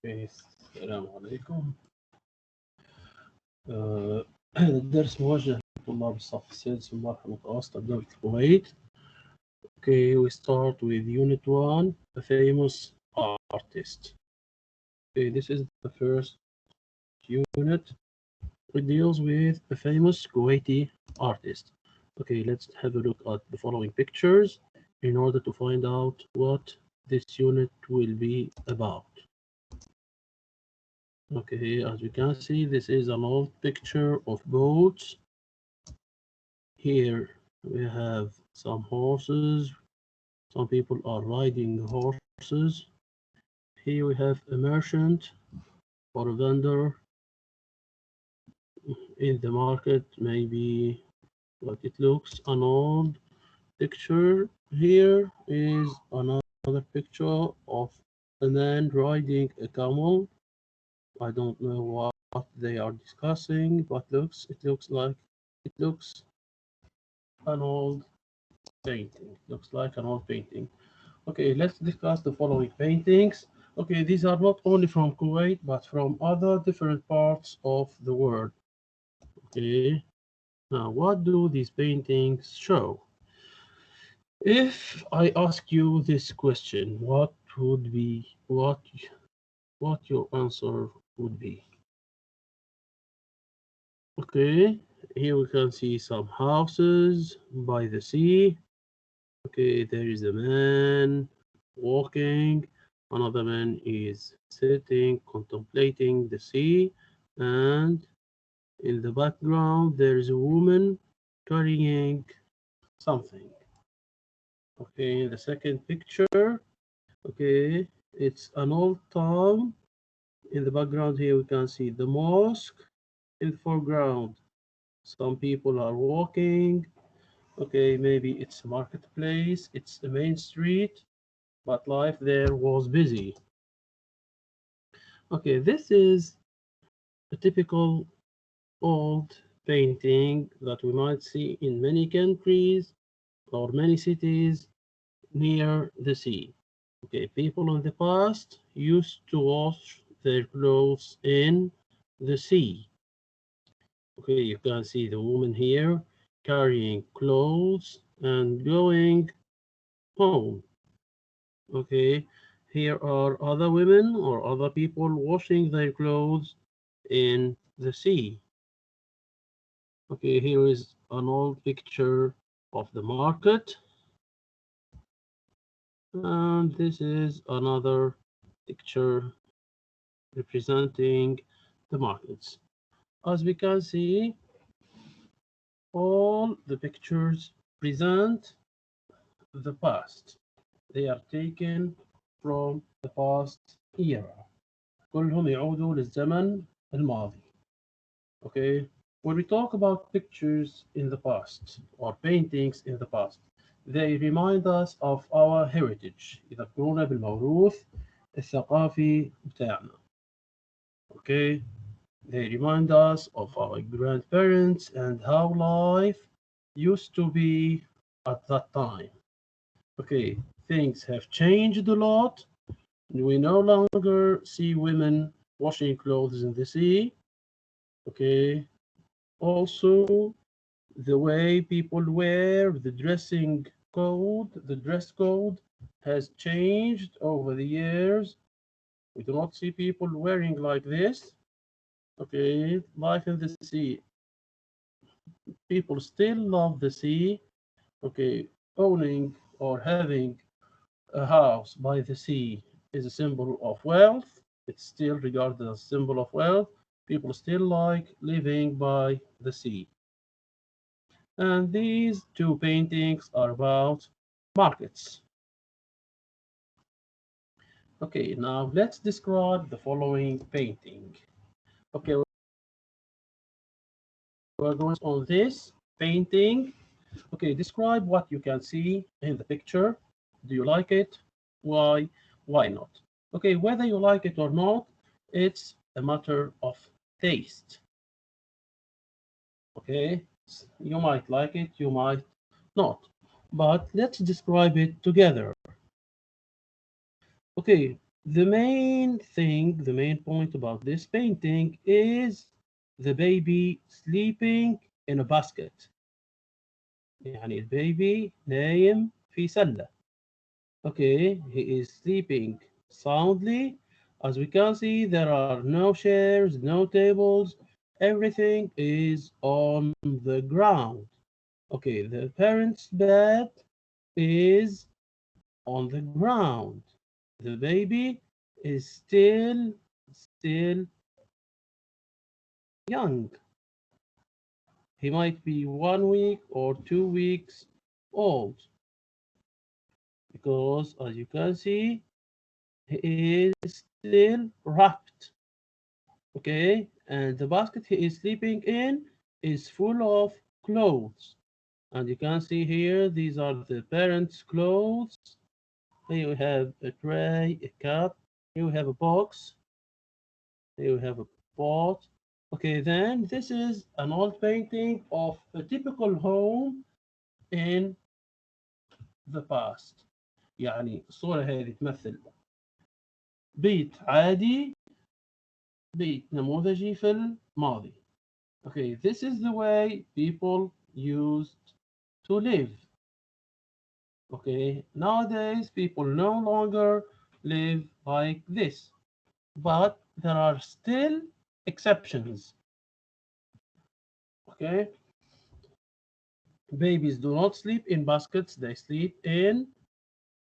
السلام عليكم. الدرس موجه لطلاب الصف السادس من المرحلة المتوسطة بدولة الكويت. Okay, we start with Unit 1, a famous artist. Okay, this is the first unit. It deals with a famous Kuwaiti artist. Okay, let's have a look at the following pictures in order to find out what this unit will be about. Okay, as you can see, this is an old picture of boats. Here we have some horses. Some people are riding horses. Here we have a merchant or a vendor in the market, maybe, but it looks an old picture. Here is another picture of a man riding a camel. I don't know what they are discussing, but it looks an old painting. Looks like an old painting. Okay, let's discuss the following paintings. Okay, these are not only from Kuwait, but from other different parts of the world. Okay, now what do these paintings show? If I ask you this question, what would be what your answer would be? Okay, here we can see some houses by the sea. Okay, there is a man walking, another man is sitting, contemplating the sea, and in the background there is a woman carrying something. Okay, in the second picture, okay, it's an old town. In the background here we can see the mosque. In the foreground, some people are walking. Okay, maybe it's a marketplace, it's the main street, but life there was busy. Okay, this is a typical old painting that we might see in many countries or many cities near the sea. Okay, people in the past used to wash their clothes in the sea. Okay, you can see the woman here carrying clothes and going home. Okay, here are other women or other people washing their clothes in the sea. Okay, here is an old picture of the market. And this is another picture representing the markets. As we can see, all the pictures present the past. They are taken from the past era. كلهم يعودوا للزمن الماضي. Okay, when we talk about pictures in the past or paintings in the past, they remind us of our heritage. يذكرونا بالموروث الثقافي بتاعنا. Okay, they remind us of our grandparents and how life used to be at that time. Okay, things have changed a lot. We no longer see women washing clothes in the sea. Okay, also the way people wear the dress code has changed over the years. We do not see people wearing like this. Okay, life in the sea. People still love the sea. Okay, owning or having a house by the sea is a symbol of wealth. It's still regarded as a symbol of wealth. People still like living by the sea. And these two paintings are about markets. Okay, now let's describe the following painting. Okay, we're going on this painting. Okay, describe what you can see in the picture. Do you like it? Why? Why not? Okay, whether you like it or not, it's a matter of taste. Okay, you might like it, you might not. But let's describe it together. Okay, The main thing, the main point about this painting is the baby sleeping in a basket. يعني البيبي نايم في سلة. Okay, he is sleeping soundly. As we can see, there are no chairs, no tables. Everything is on the ground. Okay, the parent's bed is on the ground. The baby is still young. He might be 1 week or 2 weeks old because, as you can see, he is still wrapped. Okay, and the basket he is sleeping in is full of clothes. And you can see here, these are the parents' clothes. Here we have a tray, a cup. Here we have a box. Here we have a pot. Okay, then this is an old painting of a typical home in the past. يعني الصورة هذه تمثل بيت عادي، بيت نموذجي في الماضي. Okay, this is the way people used to live. Okay, nowadays people no longer live like this, but there are still exceptions. Okay, babies do not sleep in baskets, they sleep in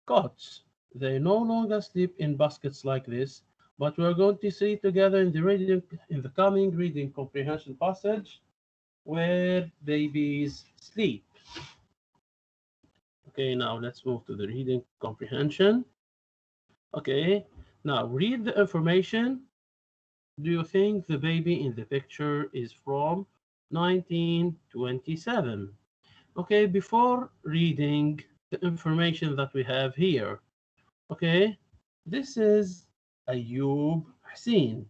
cots. They no longer sleep in baskets like this, but we're going to see together in the coming reading comprehension passage where babies sleep. Okay, now let's move to the reading comprehension. Okay, now read the information. Do you think the baby in the picture is from 1927? Okay, before reading the information that we have here, okay, this is Ayub Hussein.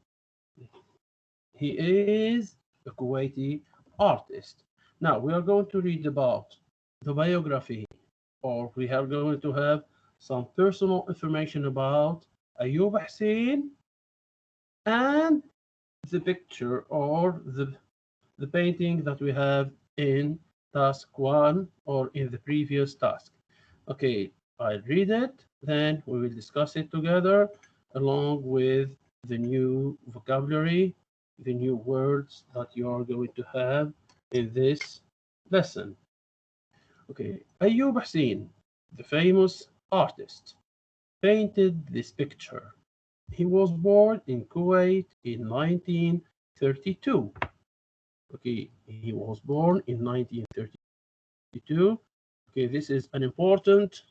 He is a Kuwaiti artist. Now we are going to read about the biography, or we are going to have some personal information about Ayub Hussein and the picture or the painting that we have in task 1 or in the previous task. Okay, I'll read it, then we will discuss it together along with the new vocabulary, the new words that you are going to have in this lesson. Okay, Ayub Hussein, the famous artist, painted this picture. He was born in Kuwait in 1932. Okay, he was born in 1932. Okay, this is an important.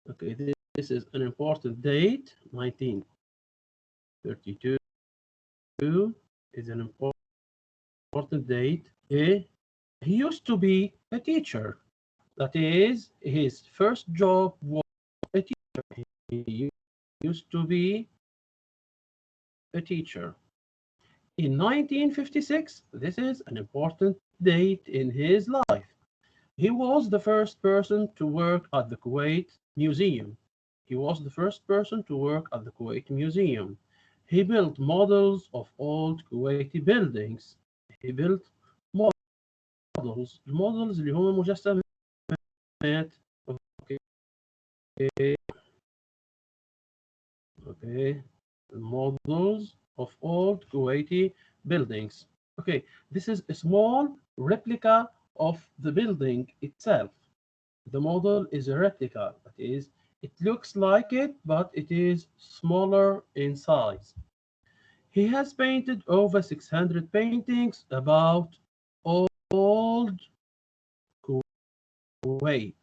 Okay, this is an important date. 1932 is an important date. Okay, he used to be a teacher. That is, his first job was a teacher. He used to be a teacher. In 1956, this is an important date in his life. He was the first person to work at the Kuwait Museum. He was the first person to work at the Kuwait Museum. He built models of old Kuwaiti buildings. He built models. المودلز اللي هم مجسمات. Okay. Okay. Models of old Kuwaiti buildings. Okay, this is a small replica of the building itself. The model is a replica, that is, it looks like it, but it is smaller in size. He has painted over 600 paintings about old Kuwait.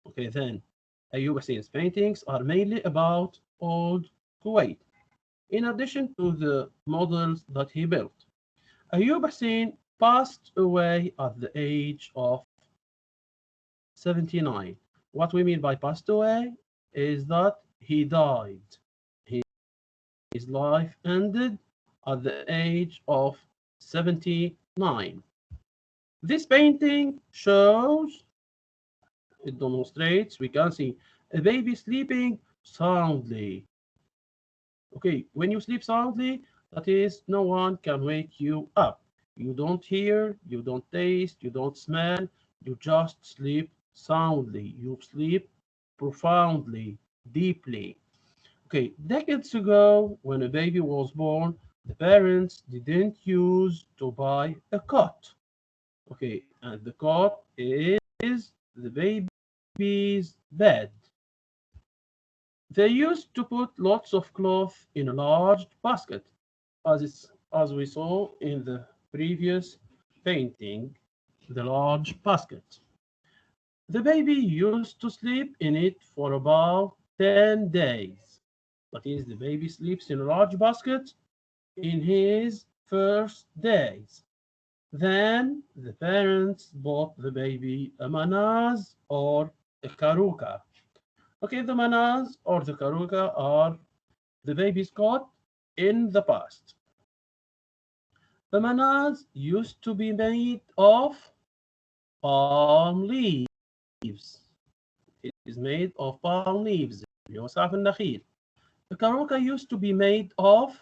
Okay, then Ayub Husein's paintings are mainly about old Kuwait, in addition to the models that he built. Ayub Hussein passed away at the age of 79. What we mean by passed away is that he died. His life ended at the age of 79. This painting shows, it demonstrates, we can see a baby sleeping soundly. Okay, when you sleep soundly, that is, no one can wake you up. You don't hear, you don't taste, you don't smell, you just sleep soundly. You sleep profoundly, deeply. Okay, decades ago, when a baby was born, the parents didn't use to buy a cot. Okay, and the cot is the baby's bed. They used to put lots of cloth in a large basket, as we saw in the previous painting, the large basket. The baby used to sleep in it for about 10 days. That is, the baby sleeps in a large basket in his first days. Then the parents bought the baby a manaz or a karuka. Okay, the manaz or the karuka are the baby's cot in the past. The manaz used to be made of palm leaves. It is made of palm leaves. اللي هو سقف النخيل. The karuka used to be made of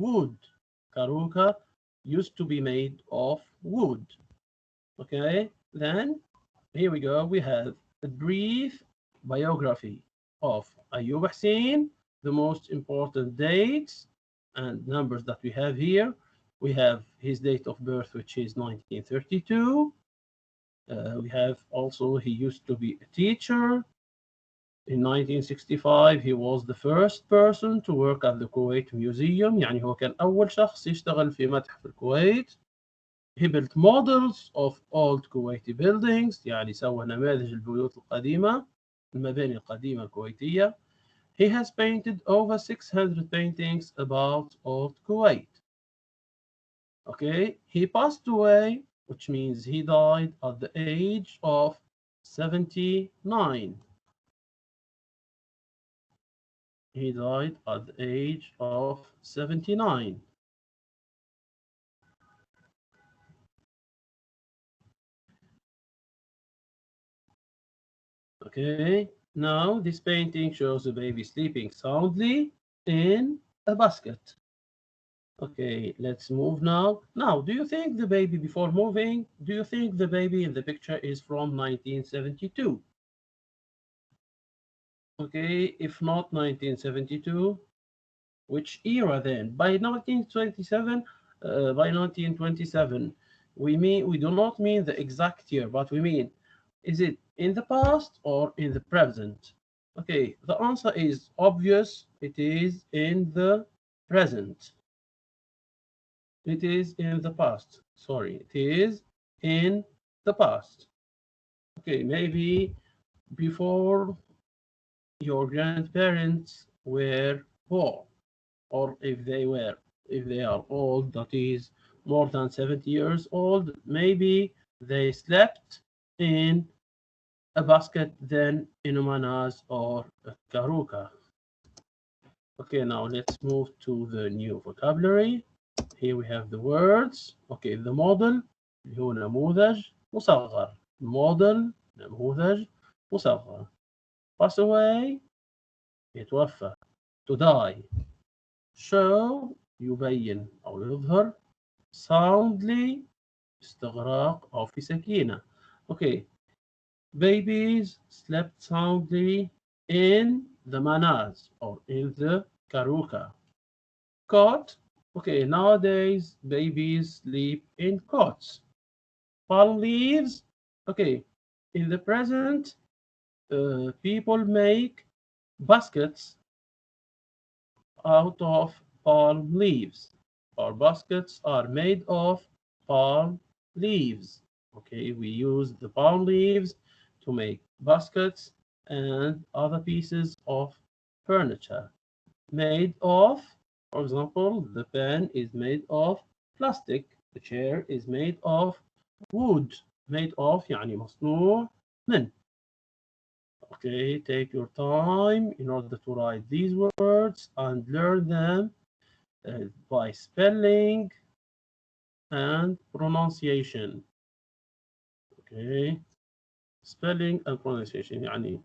wood. Karuka used to be made of wood. Okay, then here we go. We have a brief biography of Ayub Hussein, the most important dates and numbers that we have here. We have his date of birth, which is 1932. We have also, he used to be a teacher. In 1965 he was the first person to work at the Kuwait Museum. يعني هو كان أول شخص يشتغل في متحف الكويت. He built models of old Kuwaiti buildings. يعني سوى نماذج البيوت القديمة، المباني القديمة الكويتية. He has painted over 600 paintings about old Kuwait. Okay, he passed away, which means he died at the age of 79. He died at the age of 79. Okay, now this painting shows a baby sleeping soundly in a basket. Okay, let's move now. Now, do you think the baby, before moving, do you think the baby in the picture is from 1972? Okay, if not 1972, which era then? By 1927, we do not mean the exact year, but we mean, is it in the past or in the present? Okay, the answer is obvious. It is in the present. It is in the past. Sorry, it is in the past. Okay, maybe before your grandparents were born, or if they are old, that is more than 70 years old, maybe they slept in a basket then in a manaz or a karuka. Okay, now let's move to the new vocabulary. Here we have the words. Okay, the model اللي هو نموذج مصغر. Model نموذج مصغر. Pass away يتوفى. To die. Show يبين أو يظهر. Soundly استغراق أو في سكينة. Okay, babies slept soundly in the manaz or in the karuka. Cot. Okay, nowadays babies sleep in cots. Palm leaves. Okay, in the present, people make baskets out of palm leaves. Our baskets are made of palm leaves. Okay, we use the palm leaves to make baskets and other pieces of furniture made of, for example, the pen is made of plastic, the chair is made of wood, made of يعني مصنوع من. Okay, take your time in order to write these words and learn them by spelling and pronunciation. Okay, spelling and pronunciation يعني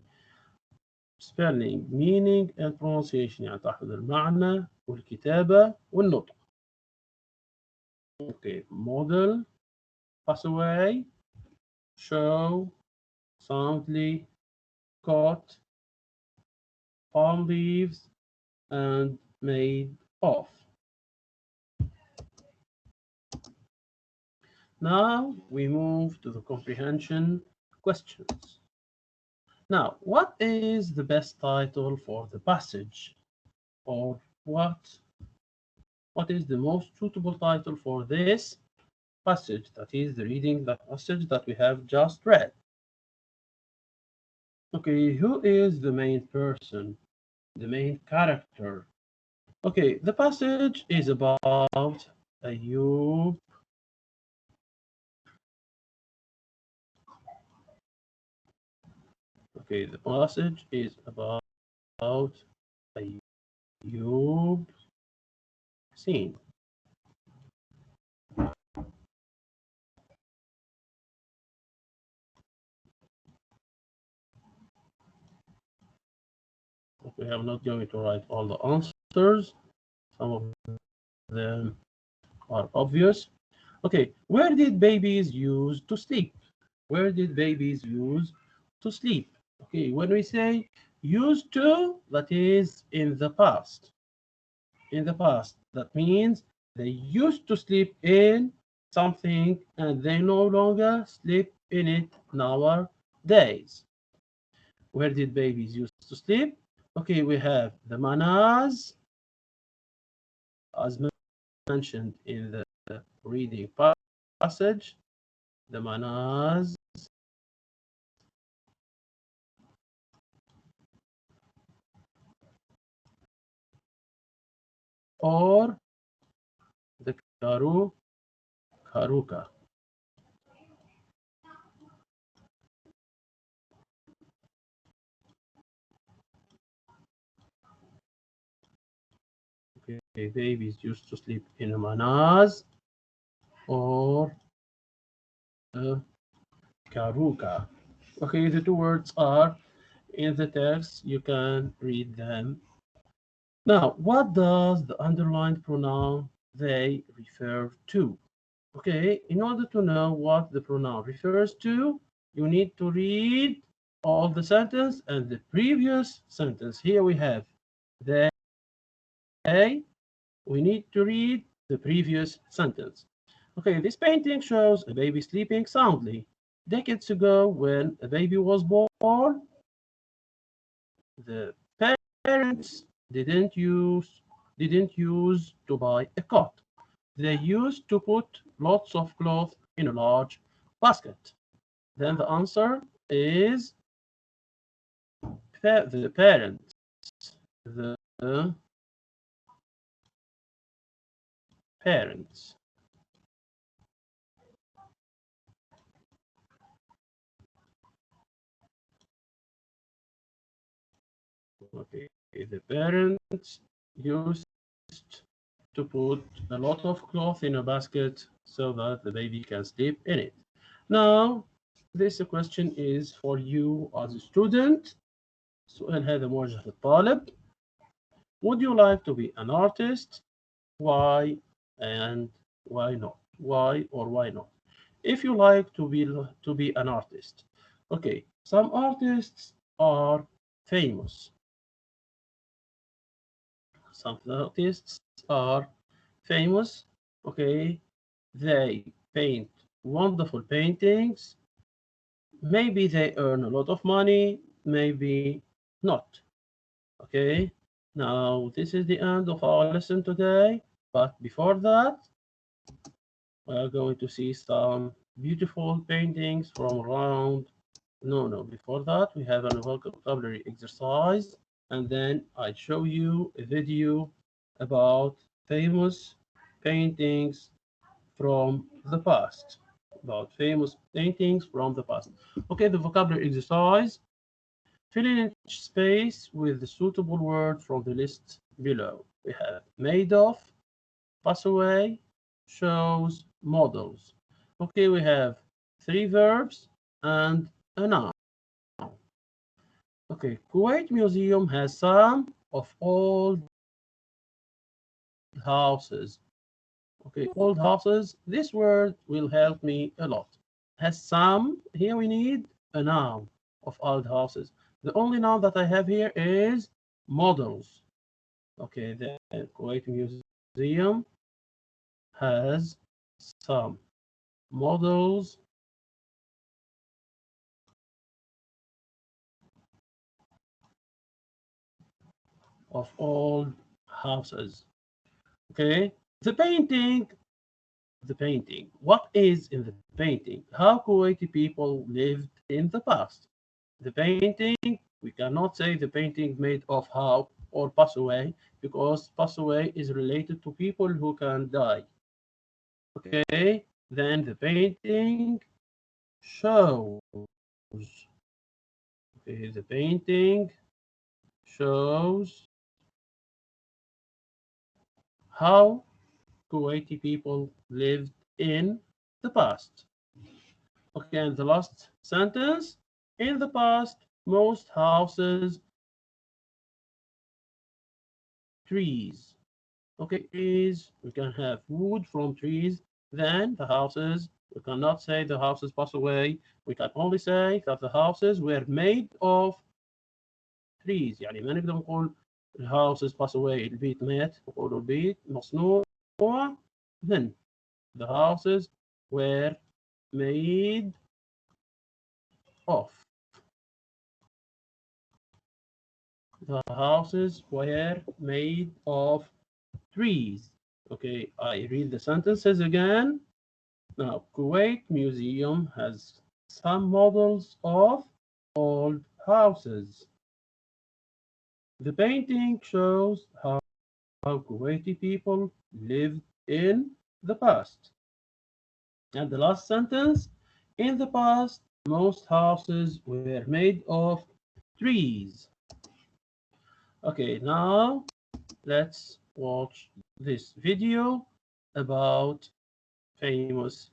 spelling, meaning and pronunciation. يعني تحفظ المعنى والكتابة والنطق. Okay, model, pass away, show, soundly, caught, palm leaves, and made of. Now we move to the comprehension questions. Now, what is the best title for the passage? Or what is the most suitable title for this passage? That is the reading that passage that we have just read. Okay, who is the main person? The main character? Okay, the passage is about Ayub. Okay, the passage is about Ayub scene. Okay, I'm not going to write all the answers. Some of them are obvious. Okay, where did babies use to sleep? Where did babies use to sleep? Okay, when we say used to, that is in the past. In the past, that means they used to sleep in something and they no longer sleep in it nowadays. Where did babies used to sleep? Okay, we have the manas, as mentioned in the reading passage, the manas, or the karuka. Okay, babies used to sleep in a manas or a karuka. Okay, the two words are in the text. You can read them. Now, what does the underlined pronoun they refer to? Okay, in order to know what the pronoun refers to, you need to read all the sentence and the previous sentence. Here we have they. We need to read the previous sentence. Okay, this painting shows a baby sleeping soundly. Decades ago, when a baby was born, the parents didn't use to buy a cot. They used to put lots of clothes in a large basket. Then the answer is the parents. The parents. Okay, the parents used to put a lot of cloth in a basket so that the baby can sleep in it. Now, this question is for you as a student. السؤال هذا موجه للطالب. Would you like to be an artist? Why and why not? Why or why not? If you like to be an artist, okay, some artists are famous. Some artists are famous, okay, they paint wonderful paintings. Maybe they earn a lot of money, maybe not. Okay, now this is the end of our lesson today. But before that, we are going to see some beautiful paintings from around. No, before that, we have a vocabulary exercise, and then I show you a video about famous paintings from the past. About famous paintings from the past. Okay, the vocabulary exercise. Fill in each space with the suitable word from the list below. We have made of, pass away, shows, models. Okay, we have three verbs and a noun. Okay, Kuwait Museum has some of old houses. Okay, old houses. This word will help me a lot. Has some. Here we need a noun of old houses. The only noun that I have here is models. Okay, the Kuwait Museum has some models of old houses. Okay, the painting, the painting. What is in the painting? How Kuwaiti people lived in the past. The painting, we cannot say the painting made of how or pass away because pass away is related to people who can die. Okay, then the painting shows. Okay, the painting shows how Kuwaiti people lived in the past. Okay, and the last sentence. In the past, most houses trees. Okay, trees. We can have wood from trees. Then the houses. We cannot say the houses pass away. We can only say that the houses were made of trees. يعني ما نقدر نقول الهاوسز pass away. البيت مات. نقول البيت مصنوع. Then the houses were made of. The houses were made of trees. Okay, I read the sentences again. Now, Kuwait Museum has some models of old houses. The painting shows how Kuwaiti people lived in the past. And the last sentence, in the past, most houses were made of trees. Okay, now let's watch this video about famous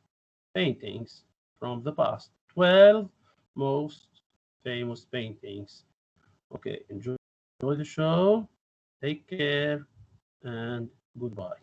paintings from the past. 12 most famous paintings. Okay, enjoy the show. Take care and goodbye.